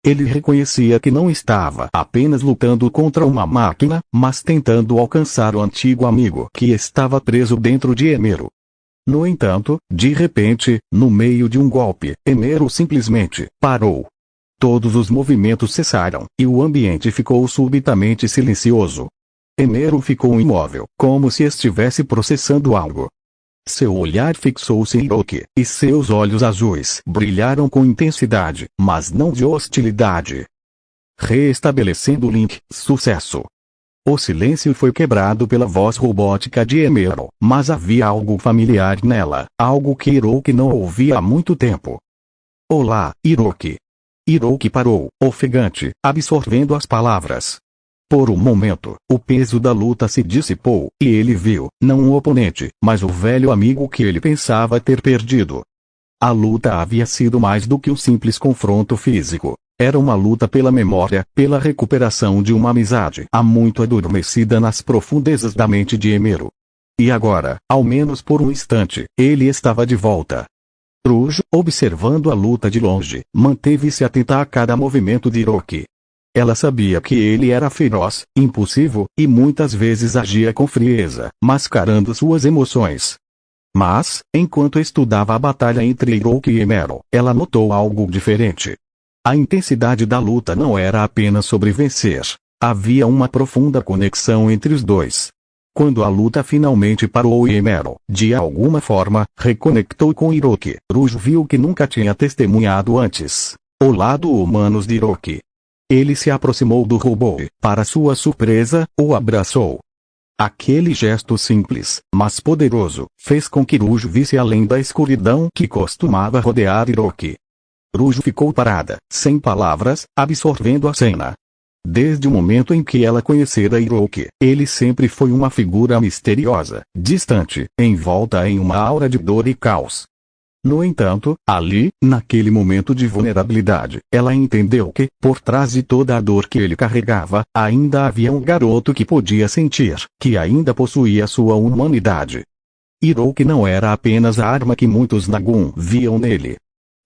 Speaker 1: Ele reconhecia que não estava apenas lutando contra uma máquina, mas tentando alcançar o antigo amigo que estava preso dentro de Emeru. No entanto, de repente, no meio de um golpe, Emeru simplesmente parou. Todos os movimentos cessaram, e o ambiente ficou subitamente silencioso. Emeru ficou imóvel, como se estivesse processando algo. Seu olhar fixou-se em Hiroki, e seus olhos azuis brilharam com intensidade, mas não de hostilidade. Reestabelecendo o link, sucesso. O silêncio foi quebrado pela voz robótica de Emeru, mas havia algo familiar nela, algo que Hiroki não ouvia há muito tempo. Olá, Hiroki. Hiroki parou, ofegante, absorvendo as palavras. Por um momento, o peso da luta se dissipou, e ele viu, não um oponente, mas o velho amigo que ele pensava ter perdido. A luta havia sido mais do que um simples confronto físico. Era uma luta pela memória, pela recuperação de uma amizade há muito adormecida nas profundezas da mente de Emeru. E agora, ao menos por um instante, ele estava de volta. Rujo, observando a luta de longe, manteve-se atenta a cada movimento de Hiroki. Ela sabia que ele era feroz, impulsivo, e muitas vezes agia com frieza, mascarando suas emoções. Mas, enquanto estudava a batalha entre Hiroki e Emeru, ela notou algo diferente. A intensidade da luta não era apenas sobre vencer. Havia uma profunda conexão entre os dois. Quando a luta finalmente parou e Emeru, de alguma forma, reconectou com Hiroki, Rujo viu que nunca tinha testemunhado antes. O lado humano de Hiroki. Ele se aproximou do robô e, para sua surpresa, o abraçou. Aquele gesto simples, mas poderoso, fez com que Rujo visse além da escuridão que costumava rodear Hiroki. Rujo ficou parada, sem palavras, absorvendo a cena. Desde o momento em que ela conhecera Hiroki, ele sempre foi uma figura misteriosa, distante, envolta em uma aura de dor e caos. No entanto, ali, naquele momento de vulnerabilidade, ela entendeu que, por trás de toda a dor que ele carregava, ainda havia um garoto que podia sentir, que ainda possuía sua humanidade. Hiroki não era apenas a arma que muitos Nagun viam nele.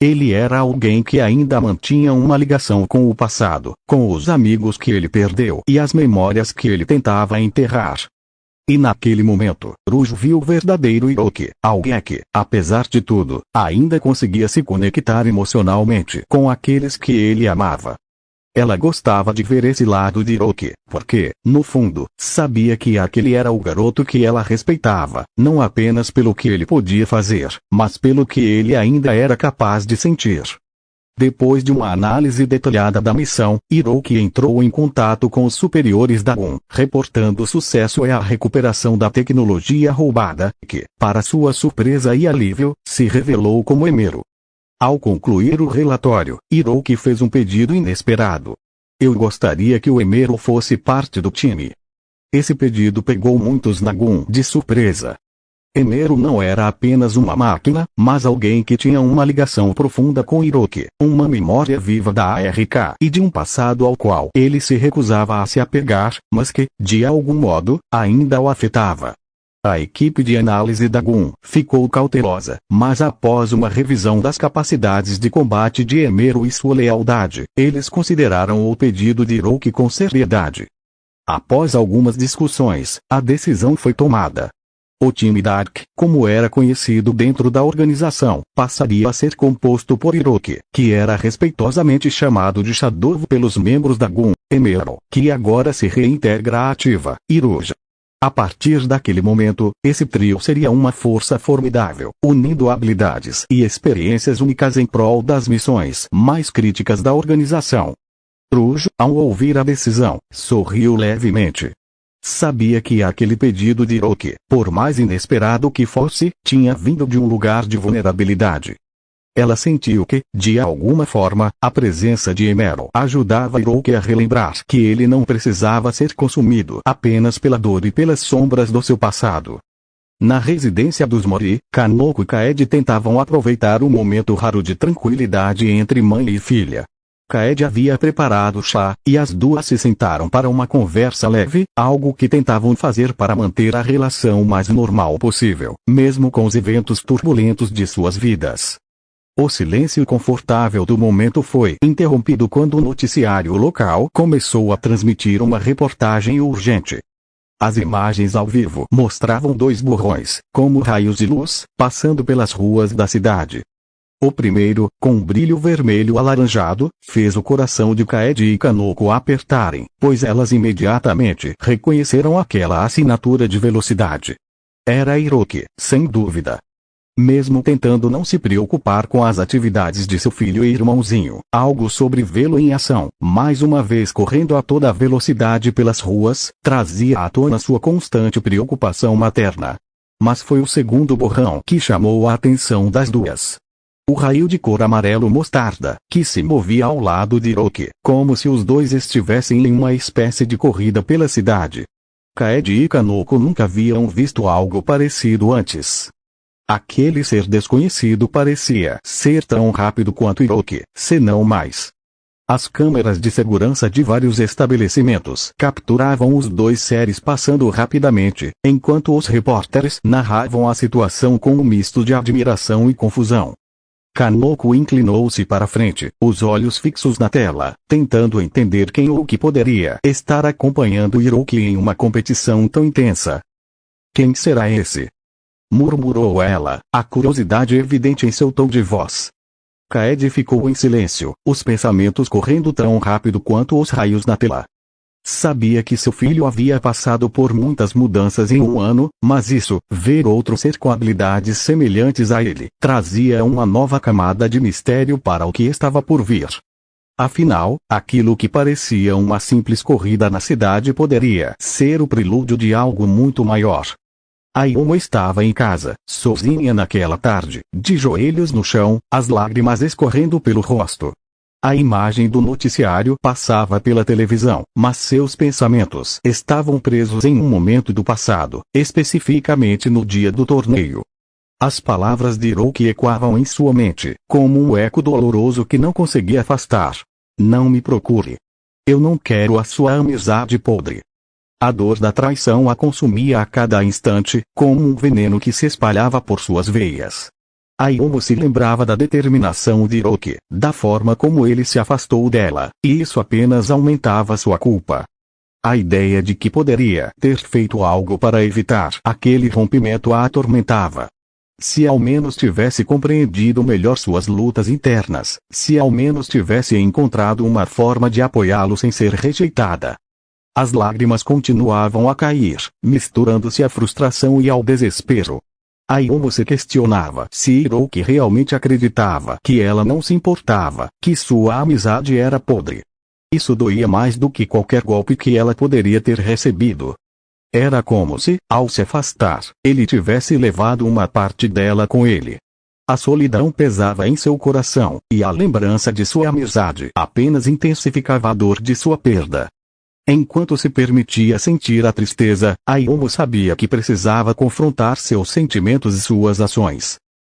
Speaker 1: Ele era alguém que ainda mantinha uma ligação com o passado, com os amigos que ele perdeu e as memórias que ele tentava enterrar. E naquele momento, Rujo viu o verdadeiro Hiroki, alguém que, apesar de tudo, ainda conseguia se conectar emocionalmente com aqueles que ele amava. Ela gostava de ver esse lado de Hiroki, porque, no fundo, sabia que aquele era o garoto que ela respeitava, não apenas pelo que ele podia fazer, mas pelo que ele ainda era capaz de sentir. Depois de uma análise detalhada da missão, Hiroki entrou em contato com os superiores da GUN, reportando o sucesso e a recuperação da tecnologia roubada, que, para sua surpresa e alívio, se revelou como Emeru. Ao concluir o relatório, Hiroki fez um pedido inesperado. Eu gostaria que o Emeru fosse parte do time. Esse pedido pegou muitos na GUN de surpresa. Emeru não era apenas uma máquina, mas alguém que tinha uma ligação profunda com Hiroki, uma memória viva da ARK e de um passado ao qual ele se recusava a se apegar, mas que, de algum modo, ainda o afetava. A equipe de análise da GUN ficou cautelosa, mas após uma revisão das capacidades de combate de Emeru e sua lealdade, eles consideraram o pedido de Hiroki com seriedade. Após algumas discussões, a decisão foi tomada. O time Dark, como era conhecido dentro da organização, passaria a ser composto por Hiroki, que era respeitosamente chamado de Shadow pelos membros da GUN, Emeru, que agora se reintegra à ativa, Hiruja. A partir daquele momento, esse trio seria uma força formidável, unindo habilidades e experiências únicas em prol das missões mais críticas da organização. Hiruja, ao ouvir a decisão, sorriu levemente. Sabia que aquele pedido de Hiroki, por mais inesperado que fosse, tinha vindo de um lugar de vulnerabilidade. Ela sentiu que, de alguma forma, a presença de Emeru ajudava Hiroki a relembrar que ele não precisava ser consumido apenas pela dor e pelas sombras do seu passado. Na residência dos Mori, Kanoko e Kaede tentavam aproveitar um momento raro de tranquilidade entre mãe e filha. Kaede havia preparado chá, e as duas se sentaram para uma conversa leve, algo que tentavam fazer para manter a relação mais normal possível, mesmo com os eventos turbulentos de suas vidas. O silêncio confortável do momento foi interrompido quando o noticiário local começou a transmitir uma reportagem urgente. As imagens ao vivo mostravam dois borrões, como raios de luz, passando pelas ruas da cidade. O primeiro, com um brilho vermelho alaranjado, fez o coração de Kaede e Kanoko apertarem, pois elas imediatamente reconheceram aquela assinatura de velocidade. Era Hiroki, sem dúvida. Mesmo tentando não se preocupar com as atividades de seu filho e irmãozinho, algo sobre vê-lo em ação, mais uma vez correndo a toda velocidade pelas ruas, trazia à tona sua constante preocupação materna. Mas foi o segundo borrão que chamou a atenção das duas. O raio de cor amarelo mostarda, que se movia ao lado de Hiroki, como se os dois estivessem em uma espécie de corrida pela cidade. Kaede e Kanoko nunca haviam visto algo parecido antes. Aquele ser desconhecido parecia ser tão rápido quanto Hiroki, se não mais. As câmeras de segurança de vários estabelecimentos capturavam os dois seres passando rapidamente, enquanto os repórteres narravam a situação com um misto de admiração e confusão. Kanoko inclinou-se para frente, os olhos fixos na tela, tentando entender quem ou que poderia estar acompanhando Hiroki em uma competição tão intensa. Quem será esse? Murmurou ela, a curiosidade evidente em seu tom de voz. Kaede ficou em silêncio, os pensamentos correndo tão rápido quanto os raios na tela. Sabia que seu filho havia passado por muitas mudanças em um ano, mas isso, ver outro ser com habilidades semelhantes a ele, trazia uma nova camada de mistério para o que estava por vir. Afinal, aquilo que parecia uma simples corrida na cidade poderia ser o prelúdio de algo muito maior. Ayumu estava em casa, sozinha naquela tarde, de joelhos no chão, as lágrimas escorrendo pelo rosto. A imagem do noticiário passava pela televisão, mas seus pensamentos estavam presos em um momento do passado, especificamente no dia do torneio. As palavras de Hiroki ecoavam em sua mente, como um eco doloroso que não conseguia afastar. Não me procure. Eu não quero a sua amizade podre. A dor da traição a consumia a cada instante, como um veneno que se espalhava por suas veias. Ayumu se lembrava da determinação de Hiroki, da forma como ele se afastou dela, e isso apenas aumentava sua culpa. A ideia de que poderia ter feito algo para evitar aquele rompimento a atormentava. Se ao menos tivesse compreendido melhor suas lutas internas, se ao menos tivesse encontrado uma forma de apoiá-lo sem ser rejeitada. As lágrimas continuavam a cair, misturando-se à frustração e ao desespero. Ayumu se questionava se Hiroki realmente acreditava que ela não se importava, que sua amizade era podre. Isso doía mais do que qualquer golpe que ela poderia ter recebido. Era como se, ao se afastar, ele tivesse levado uma parte dela com ele. A solidão pesava em seu coração, e a lembrança de sua amizade apenas intensificava a dor de sua perda. Enquanto se permitia sentir a tristeza, Ayumu sabia que precisava confrontar seus sentimentos e suas ações.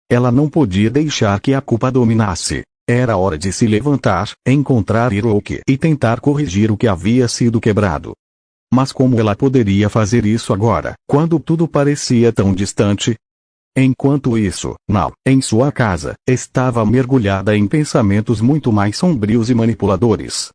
Speaker 1: Ela não podia deixar que a culpa dominasse. Era hora de se levantar, encontrar Hiroki e tentar corrigir o que havia sido quebrado. Mas como ela poderia fazer isso agora, quando tudo parecia tão distante? Enquanto isso, Nao, em sua casa, estava mergulhada em pensamentos muito mais sombrios e manipuladores.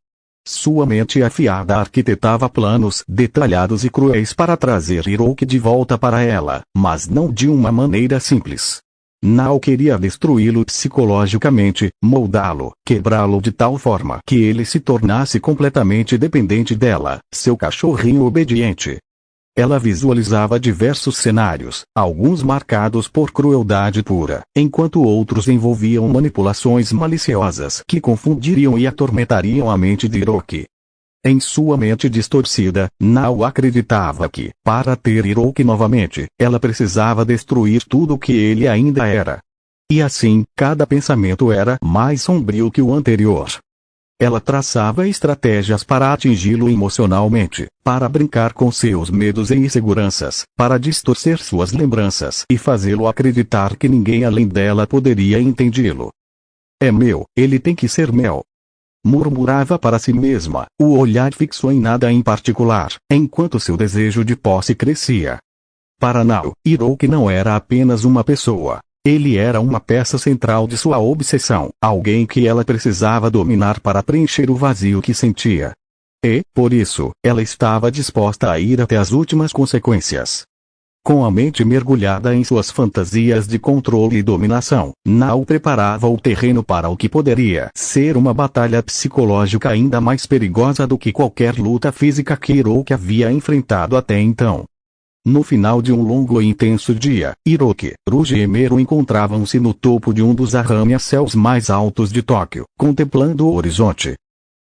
Speaker 1: Sua mente afiada arquitetava planos detalhados e cruéis para trazer Hiroki de volta para ela, mas não de uma maneira simples. Nao queria destruí-lo psicologicamente, moldá-lo, quebrá-lo de tal forma que ele se tornasse completamente dependente dela, seu cachorrinho obediente. Ela visualizava diversos cenários, alguns marcados por crueldade pura, enquanto outros envolviam manipulações maliciosas que confundiriam e atormentariam a mente de Hiroki. Em sua mente distorcida, Nao acreditava que, para ter Hiroki novamente, ela precisava destruir tudo o que ele ainda era. E assim, cada pensamento era mais sombrio que o anterior. Ela traçava estratégias para atingi-lo emocionalmente, para brincar com seus medos e inseguranças, para distorcer suas lembranças e fazê-lo acreditar que ninguém além dela poderia entendê-lo. É meu, ele tem que ser meu. Murmurava para si mesma, o olhar fixo em nada em particular, enquanto seu desejo de posse crescia. Para Nao, Hiroki não era apenas uma pessoa. Ele era uma peça central de sua obsessão, alguém que ela precisava dominar para preencher o vazio que sentia. E, por isso, ela estava disposta a ir até as últimas consequências. Com a mente mergulhada em suas fantasias de controle e dominação, Nao preparava o terreno para o que poderia ser uma batalha psicológica ainda mais perigosa do que qualquer luta física que Hiroki havia enfrentado até então. No final de um longo e intenso dia, Hiroki, Ruji e Meru encontravam-se no topo de um dos arranha-céus mais altos de Tóquio, contemplando o horizonte.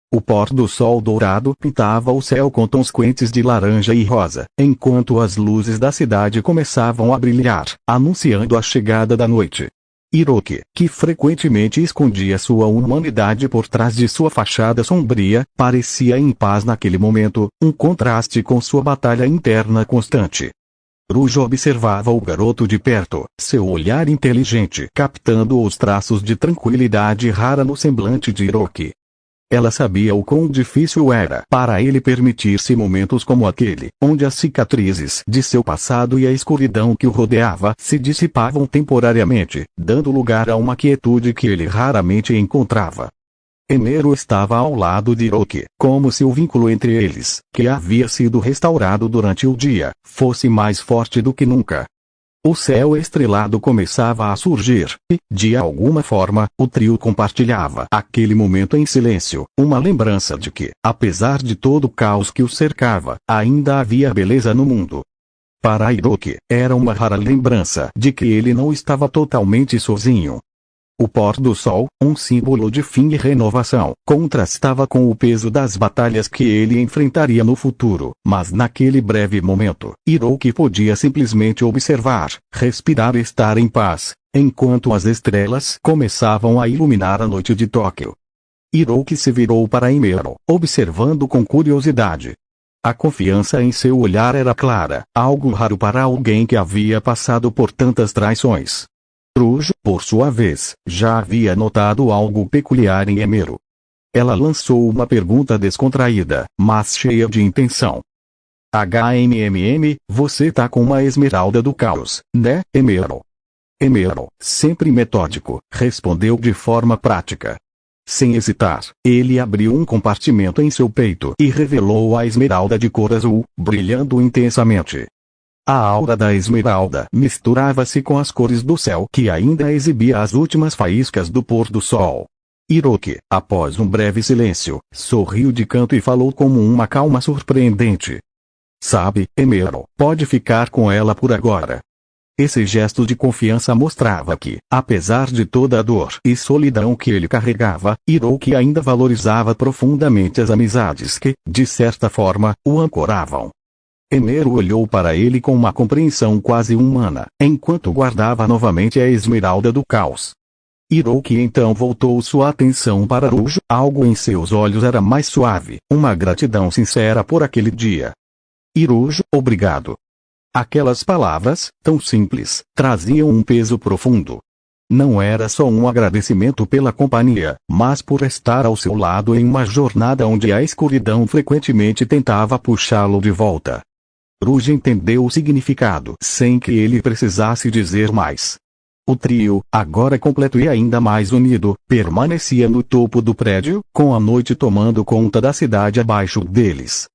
Speaker 1: O pôr do sol dourado pintava o céu com tons quentes de laranja e rosa, enquanto as luzes da cidade começavam a brilhar, anunciando a chegada da noite. Hiroki, que frequentemente escondia sua humanidade por trás de sua fachada sombria, parecia em paz naquele momento, um contraste com sua batalha interna constante. Rujo observava o garoto de perto, seu olhar inteligente captando os traços de tranquilidade rara no semblante de Hiroki. Ela sabia o quão difícil era para ele permitir-se momentos como aquele, onde as cicatrizes de seu passado e a escuridão que o rodeava se dissipavam temporariamente, dando lugar a uma quietude que ele raramente encontrava. Meru estava ao lado de Hiroki, como se o vínculo entre eles, que havia sido restaurado durante o dia, fosse mais forte do que nunca. O céu estrelado começava a surgir, e, de alguma forma, o trio compartilhava aquele momento em silêncio, uma lembrança de que, apesar de todo o caos que o cercava, ainda havia beleza no mundo. Para Hiroki, era uma rara lembrança de que ele não estava totalmente sozinho. O pôr do sol, um símbolo de fim e renovação, contrastava com o peso das batalhas que ele enfrentaria no futuro, mas naquele breve momento, Hiroki podia simplesmente observar, respirar e estar em paz, enquanto as estrelas começavam a iluminar a noite de Tóquio. Hiroki se virou para Meru, observando com curiosidade. A confiança em seu olhar era clara, algo raro para alguém que havia passado por tantas traições. Rujo, por sua vez, já havia notado algo peculiar em Meru. Ela lançou uma pergunta descontraída, mas cheia de intenção. Você tá com uma esmeralda do caos, né, Meru? Meru, sempre metódico, respondeu de forma prática. Sem hesitar, ele abriu um compartimento em seu peito e revelou a esmeralda de cor azul, brilhando intensamente. A aura da esmeralda misturava-se com as cores do céu que ainda exibia as últimas faíscas do pôr do sol. Hiroki, após um breve silêncio, sorriu de canto e falou com uma calma surpreendente. Sabe, Meru, pode ficar com ela por agora. Esse gesto de confiança mostrava que, apesar de toda a dor e solidão que ele carregava, Hiroki ainda valorizava profundamente as amizades que, de certa forma, o ancoravam. Enero olhou para ele com uma compreensão quase humana, enquanto guardava novamente a esmeralda do caos. Hiroki então voltou sua atenção para Rujo. Algo em seus olhos era mais suave, uma gratidão sincera por aquele dia. Hirojo, obrigado. Aquelas palavras, tão simples, traziam um peso profundo. Não era só um agradecimento pela companhia, mas por estar ao seu lado em uma jornada onde a escuridão frequentemente tentava puxá-lo de volta. Rujo entendeu o significado sem que ele precisasse dizer mais. O trio, agora completo e ainda mais unido, permanecia no topo do prédio, com a noite tomando conta da cidade abaixo deles.